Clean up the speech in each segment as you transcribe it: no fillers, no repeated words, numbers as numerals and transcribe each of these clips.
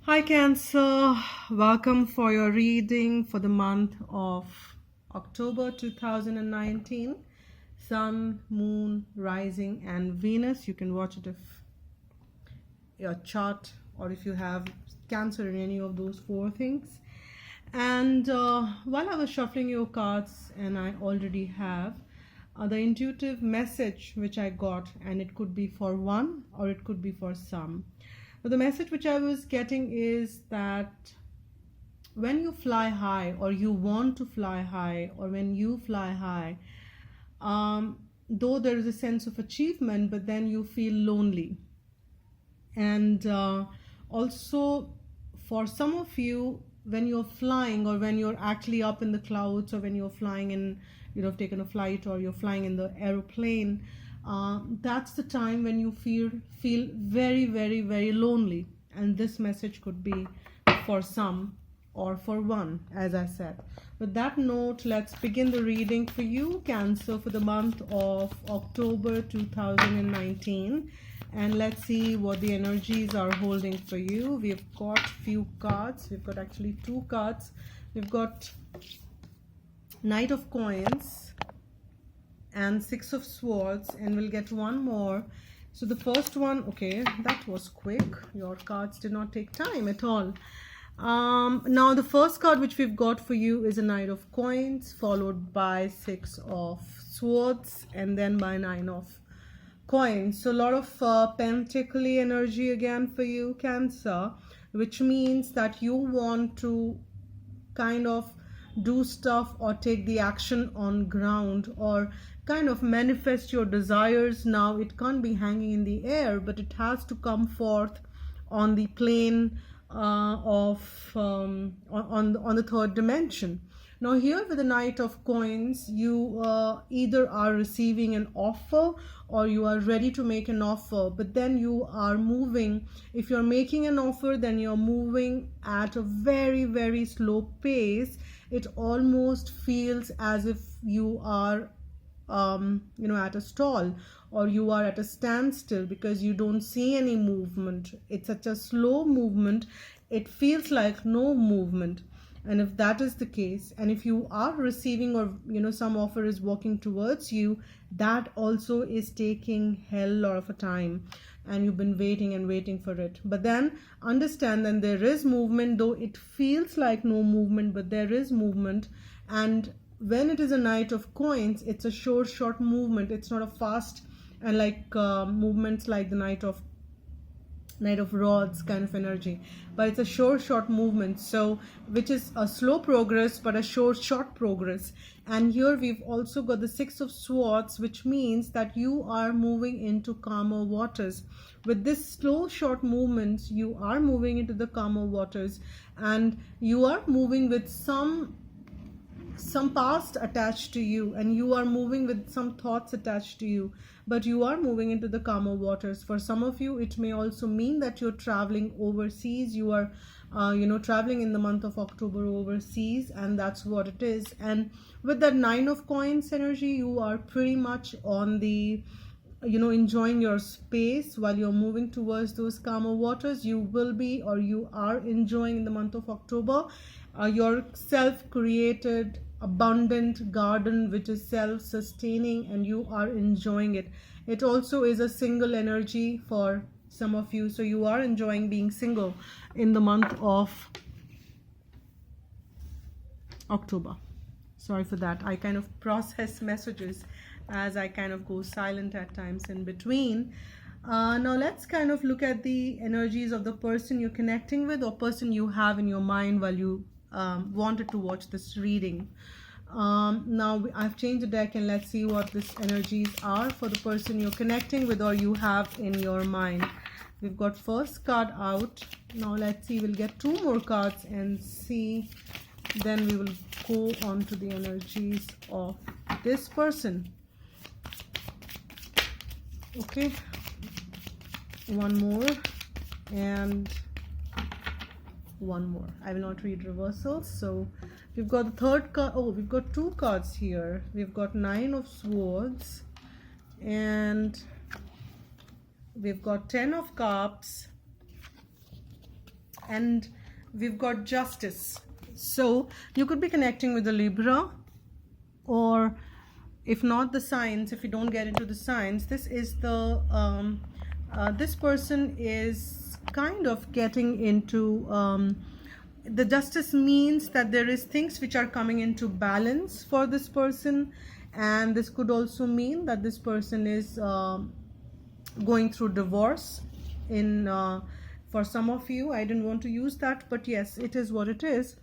Hi Cancer, welcome for your reading for the month of October 2019. Sun, Moon, Rising and Venus. You can watch it if your chart or if you have Cancer in any of those four things. And while I was shuffling your cards, and I already have the intuitive message which I got, and it could be for one or it could be for some. But the message which I was getting is that when you fly high, or you want to fly high, or when you fly high, though there is a sense of achievement, but then you feel lonely. And also for some of you, when you're flying, or when you're actually up in the clouds, or when you're flying in, you've taken a flight, or you're flying in the aeroplane, that's the time when you feel very, very, very lonely. And this message could be for some or for one, as I said. With that note, let's begin the reading for you, Cancer, for the month of October 2019. And let's see what the energies are holding for you. We've got few cards. We've got actually two cards. We've got Knight of Coins and Six of Swords, and we'll get one more. So the first one, okay, that was quick. Your cards did not take time at all. Now the first card which we've got for you is a Knight of Coins, followed by Six of Swords, and then by Nine of Coins. So a lot of pentacle energy again for you, Cancer, which means that you want to kind of do stuff or take the action on ground, or kind of manifest your desires. Now it can't be hanging in the air, but it has to come forth on the plane on the third dimension. Now here with the Knight of Coins, you either are receiving an offer, or you are ready to make an offer, but then you are moving. If you're making an offer, then you're moving at a very, very slow pace. It almost feels as if you are at a stall, or you are at a standstill, because you don't see any movement. It's such a slow movement, it feels like no movement. And if that is the case, and if you are receiving, or some offer is walking towards you, that also is taking hell lot of a time, and you've been waiting and waiting for it. But then understand that there is movement, though it feels like no movement, but there is movement. And when it is a Knight of Coins, it's a short movement. It's not a fast and like movements like the Knight of Rods kind of energy, but it's a short movement, so which is a slow progress, but a short progress. And here we've also got the Six of Swords, which means that you are moving into calmer waters. With this slow short movements, you are moving into the calmer waters, and you are moving with some past attached to you, and you are moving with some thoughts attached to you, but you are moving into the calmer waters. For some of you, it may also mean that you're traveling overseas. You are traveling in the month of October overseas, and that's what it is. And with that Nine of Coins energy, you are pretty much on the enjoying your space while you're moving towards those calmer waters. You will be, or you are enjoying in the month of October your self-created abundant garden, which is self-sustaining, and you are enjoying it. It also is a single energy for some of you, so you are enjoying being single in the month of October. Sorry for that. I kind of process messages as I kind of go silent at times in between. Now let's kind of look at the energies of the person you're connecting with, or person you have in your mind while you wanted to watch this reading. Now I've changed the deck, and let's see what these energies are for the person you're connecting with, or you have in your mind. We've got first card out. Now let's see, we'll get two more cards and see, then we will go on to the energies of this person. Okay, one more and one more. I will not read reversals. So we've got the third card. Oh, we've got two cards here. We've got Nine of Swords, and we've got Ten of Cups, and we've got Justice. So you could be connecting with the Libra, or if not the signs, if you don't get into the signs, this is the this person is kind of getting into the Justice means that there is things which are coming into balance for this person, and this could also mean that this person is going through divorce in for some of you. I didn't want to use that, but yes, it is what it is.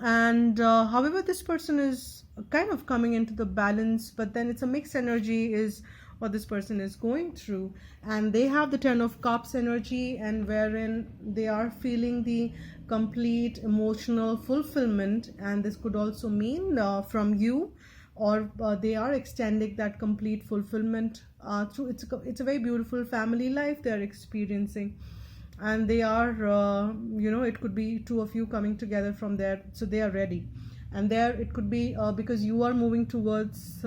And however, this person is kind of coming into the balance, but then it's a mixed energy is what this person is going through. And they have the 10 of Cups energy, and wherein they are feeling the complete emotional fulfillment, and this could also mean from you, or they are extending that complete fulfillment through it's a very beautiful family life they are experiencing. And they are it could be two of you coming together from there, so they are ready. And there it could be because you are moving towards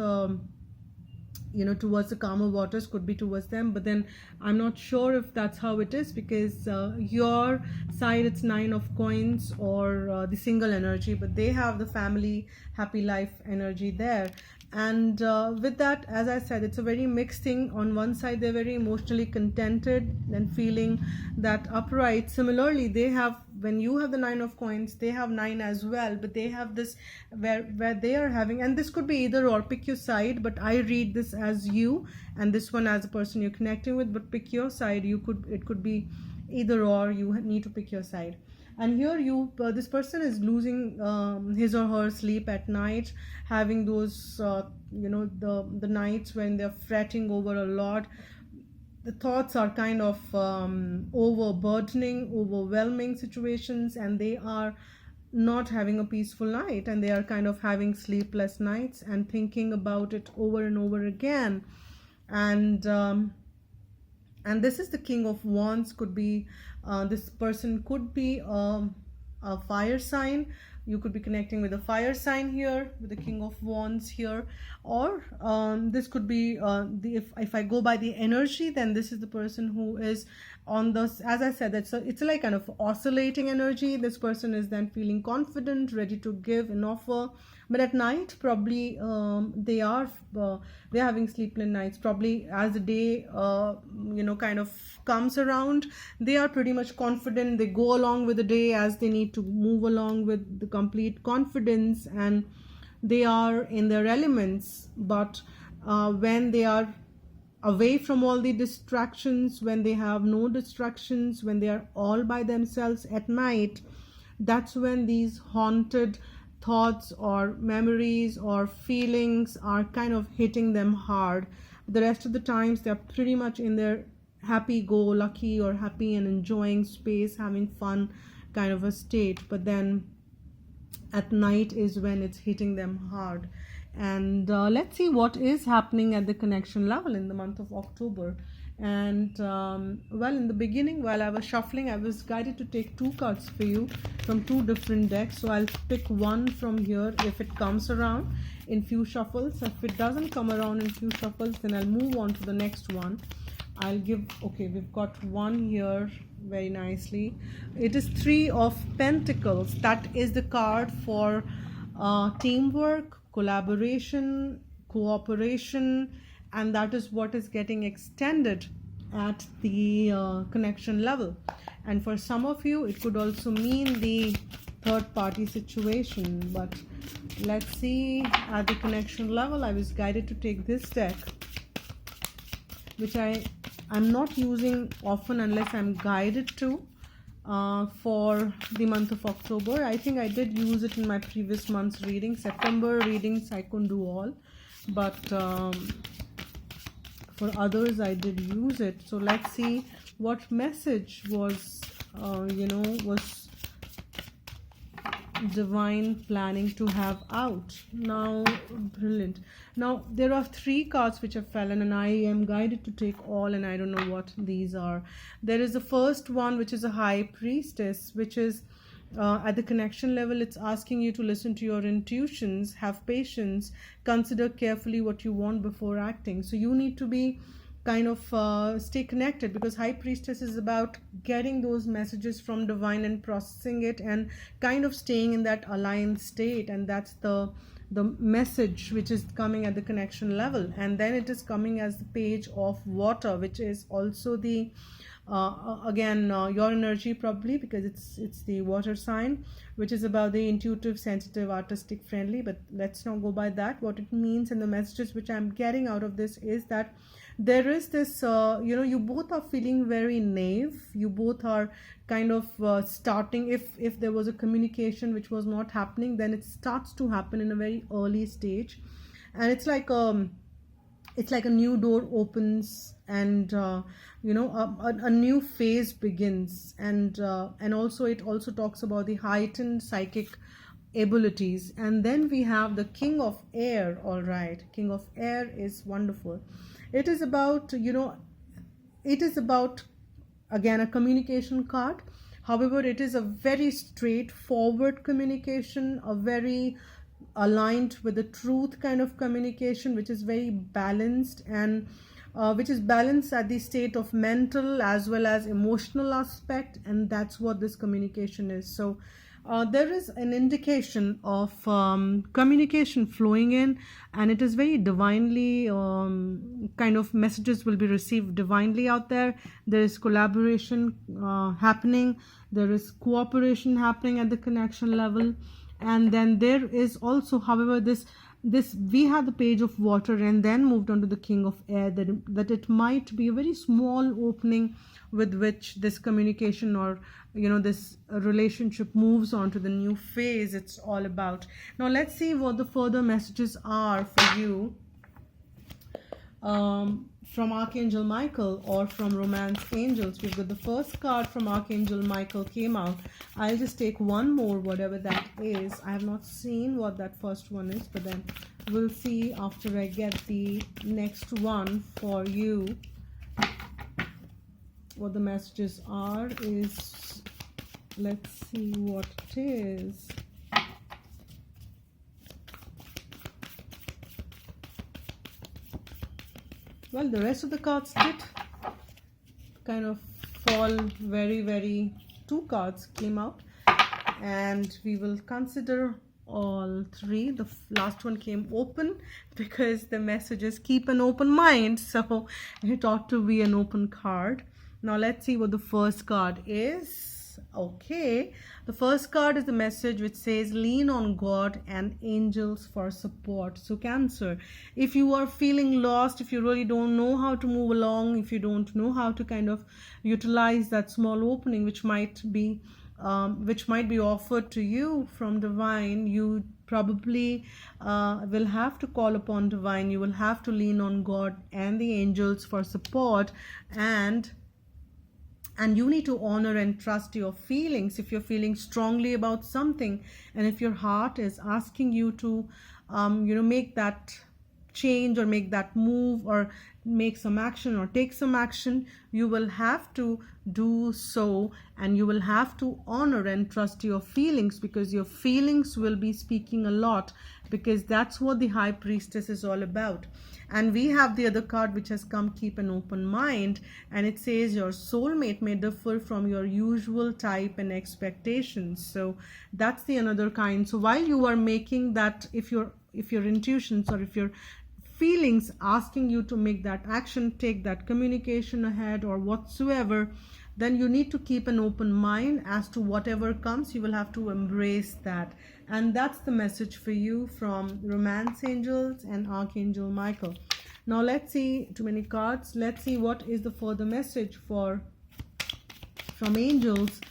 towards the calmer waters, could be towards them, but then I'm not sure if that's how it is, because your side it's 9 of Coins or the single energy, but they have the family happy life energy there. And with that, as I said, it's a very mixed thing. On one side they're very emotionally contented and feeling that upright. Similarly, they have, when you have the 9 of Coins, they have 9 as well, but they have this where they are having, and this could be either or, pick your side, but I read this as you and this one as a person you're connecting with, but pick your side. It could be either or, you need to pick your side. And here this person is losing his or her sleep at night, having those the nights when they're fretting over a lot. The thoughts are kind of overburdening, overwhelming situations, and they are not having a peaceful night, and they are kind of having sleepless nights and thinking about it over and over again. And this is the King of Wands. Could be this person could be a fire sign. You could be connecting with a fire sign here with the King of Wands here, or this could be if I go by the energy, then this is the person who is on this, as I said, it's like kind of oscillating energy. This person is then feeling confident, ready to give an offer, but at night probably they're having sleepless nights. Probably as the day kind of comes around, they are pretty much confident. They go along with the day as they need to move along with the complete confidence, and they are in their elements. But when they are away from all the distractions, when they have no distractions, when they are all by themselves at night, that's when these haunted thoughts or memories or feelings are kind of hitting them hard. The rest of the times they're pretty much in their happy-go-lucky or happy and enjoying space, having fun kind of a state, but then at night is when it's hitting them hard. And let's see what is happening at the connection level in the month of October. And in the beginning, while I was shuffling, I was guided to take 2 cards for you from 2 different decks. So I'll pick one from here if it comes around in few shuffles. If it doesn't come around in few shuffles, then I'll move on to the next one. We've got one here very nicely. It is 3 of Pentacles. That is the card for teamwork, collaboration, cooperation, and that is what is getting extended at the connection level. And for some of you, it could also mean the third party situation. But let's see, at the connection level, I was guided to take this deck, which I'm not using often unless I'm guided to, for the month of October. I think I did use it in my previous month's reading. September readings I couldn't do all, but for others I did use it. So let's see what message was divine planning to have out. Now, brilliant. Now there are 3 cards which have fallen, and I am guided to take all, and I don't know what these are. There is the first one, which is a High Priestess, which is at the connection level, it's asking you to listen to your intuitions, have patience, consider carefully what you want before acting. So you need to be kind of stay connected, because High Priestess is about getting those messages from divine and processing it and kind of staying in that aligned state. And that's the message which is coming at the connection level. And then it is coming as the Page of Water, which is also the again your energy, probably because it's the water sign, which is about the intuitive, sensitive, artistic, friendly. But let's not go by that. What it means and the messages which I'm getting out of this is that there is this you both are feeling very naive. You both are kind of starting, if there was a communication which was not happening, then it starts to happen in a very early stage. And it's like a new door opens, and a new phase begins. And also it also talks about the heightened psychic abilities. And then we have the King of Air. All right, King of Air is wonderful. It is about again a communication card. However, it is a very straightforward communication, a very aligned with the truth kind of communication, which is very balanced, and which is balanced at the state of mental as well as emotional aspect. And that's what this communication is. So there is an indication of communication flowing in, and it is very divinely kind of messages will be received divinely out there. There is collaboration happening, there is cooperation happening at the connection level. And then there is also, however, this we had the Page of Water and then moved on to the King of Air, that it might be a very small opening with which this communication or this relationship moves on to the new phase it's all about. Now let's see what the further messages are for you from Archangel Michael or from Romance Angels. We've got the first card from Archangel Michael came out. I'll just take one more, whatever that is. I have not seen what that first one is, but then we'll see after I get the next one for you. What the messages are is, let's see what it is. Well, the rest of the cards did kind of fall very, very. Two cards came out, and we will consider all three. The last one came open because the messages keep an open mind, so it ought to be an open card. Now let's see what the first card is. Okay, the first card is the message which says lean on God and angels for support. So Cancer, if you are feeling lost, if you really don't know how to move along, if you don't know how to kind of utilize that small opening which might be offered to you from divine, you probably will have to call upon divine. You will have to lean on God and the angels for support, and you need to honor and trust your feelings. If you're feeling strongly about something, and if your heart is asking you to make that change or make that move or make some action or take some action, you will have to do so, and you will have to honor and trust your feelings, because your feelings will be speaking a lot, because that's what the High Priestess is all about. And we have the other card which has come, keep an open mind, and it says your soulmate may differ from your usual type and expectations. So that's the another kind. So while you are making that, if your intuitions or if your feelings asking you to make that action, take that communication ahead or whatsoever, then you need to keep an open mind as to whatever comes. You will have to embrace that. And that's the message for you from Romance Angels and Archangel Michael. Now let's see, too many cards. Let's see what is the further message from angels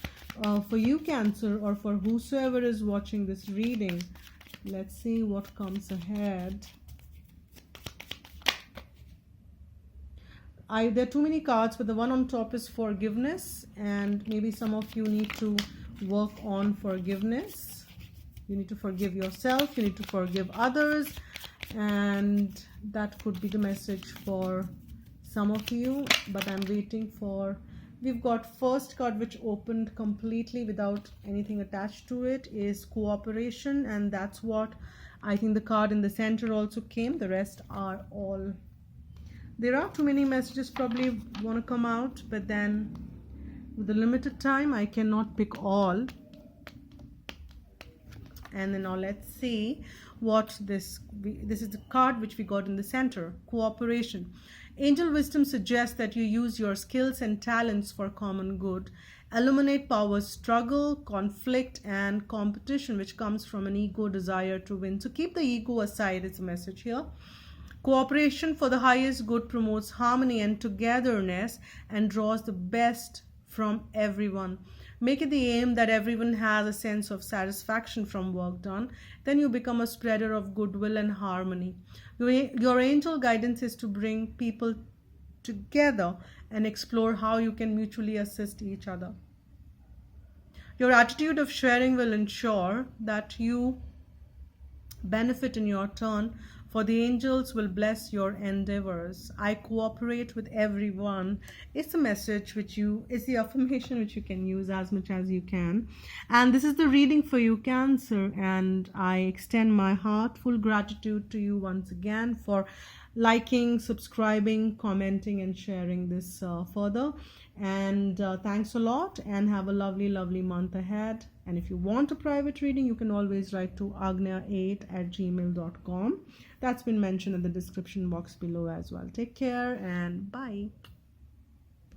for you, Cancer, or for whosoever is watching this reading. Let's see what comes ahead. There are too many cards, but the one on top is forgiveness, and maybe some of you need to work on forgiveness. You need to forgive yourself, you need to forgive others, and that could be the message for some of you. But I'm waiting for, we've got first card which opened completely without anything attached to it, is cooperation, and that's what I think the card in the center also came. The rest are all There are too many messages probably want to come out, but then with the limited time I cannot pick all. And then now let's see what this is the card which we got in the center. Cooperation. Angel wisdom suggests that you use your skills and talents for common good. Eliminate power struggle, conflict, and competition which comes from an ego desire to win. So keep the ego aside is the message here. Cooperation for the highest good promotes harmony and togetherness and draws the best from everyone. Make it the aim that everyone has a sense of satisfaction from work done. Then you become a spreader of goodwill and harmony. Your angel guidance is to bring people together and explore how you can mutually assist each other. Your attitude of sharing will ensure that you benefit in your turn, for the angels will bless your endeavors. I cooperate with everyone. It's a message it's the affirmation which you can use as much as you can. And this is the reading for you, Cancer. And I extend my heartful gratitude to you once again for liking, subscribing, commenting, and sharing this further. And thanks a lot, and have a lovely, lovely month ahead. And if you want a private reading, you can always write to agnya8@gmail.com. That's been mentioned in the description box below as well. Take care and bye.